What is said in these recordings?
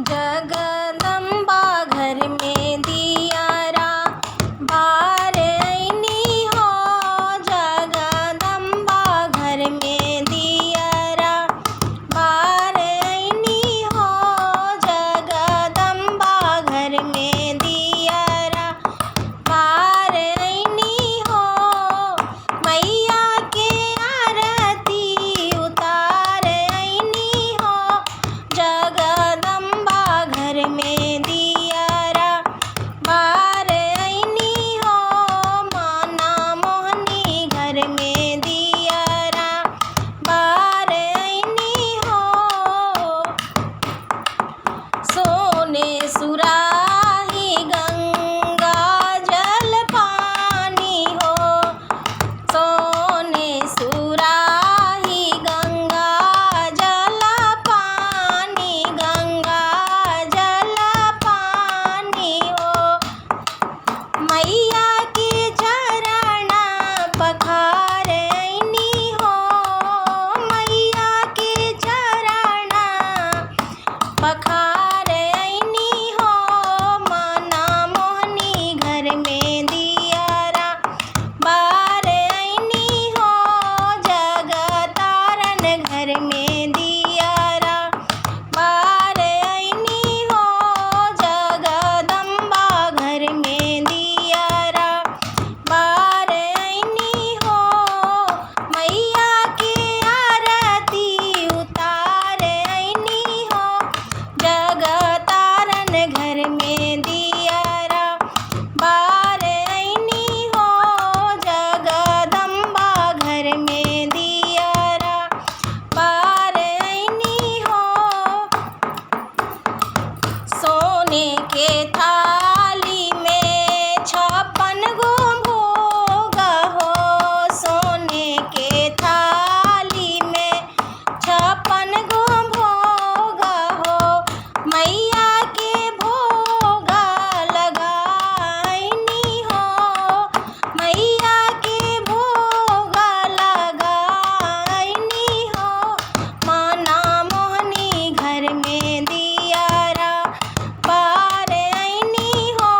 जगदम्बा घर में दियारा बार आईनी हो। जगदम्बा घर में दियारा बार आईनी हो। जगदम्बा घर में दियारा बार आईनी हो। मैया के आरती उतार आईनी हो। जगदम्बा घर में दियारा बार आईनी हो। माना मोहनी घर में दियारा बार आईनी हो। सोने सुराही गंगा जल पानी हो। सोने सुराही गंगा जल पानी, गंगा जल पानी हो। मैया के चरण पखार आईनी हो। मैया के चरण पखार आईनी हो। माना मोहनी घर में दियारा बार आईनी हो। जगतारन घर में दियारा बार आईनी हो। जगदम्बा घर में दियारा बार आईनी हो। मैया के आरती उतार आईनी हो। जगतारन घर में दियारा बार आईनी हो। जगदम्बा घर में दियारा बार आईनी हो। सोने के थाली में 56 गो भोग हो। सोने के थाली में 56 गो भोग हो। मैया के भोग लगाईनी हो। मैया के भोग लगाईनी हो। माना मोहनी घर में दियारा बार आईनी हो।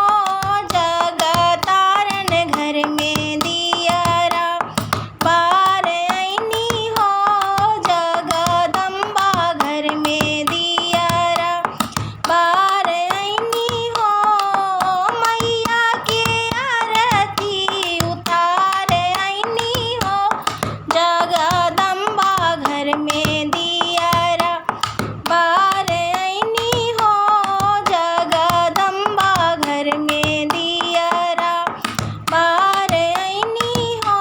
जगतारन घर में दियारा बार आईनी हो। जगदम्बा घर में दियारा बार आईनी हो। मैया के आरती उतार आईनी हो। जगदम्बा घर में दियारा बार आईनी हो। जगदम्बा घर में दियारा बार आईनी हो।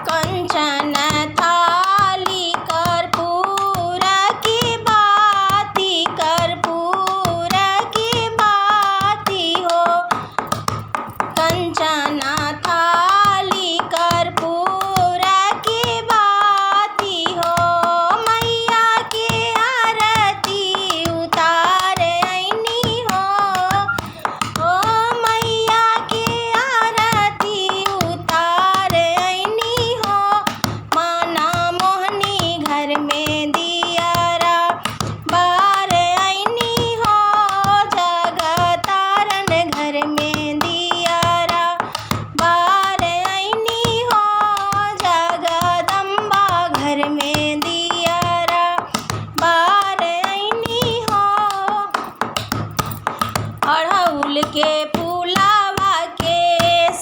कंचन थाली कर्पूर की बाती, कर्पूर की बाती हो। कंचन थाली कर्पूर की बाती हो। मैया के आरती उतार आईनी हो। ओ मैया के आरती उतार आईनी हो। माना मोहनी घर में दियारा बार आईनी हो। जगतारन घर में दियारा बार आईनी हो। जगदम्बा घर में दियारा बार आईनी हो। अड़हुल के फूलावा के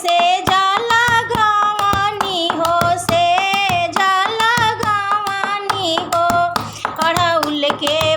सेजा लगावानी हो। सेजा लगावानी हो। अड़हुल के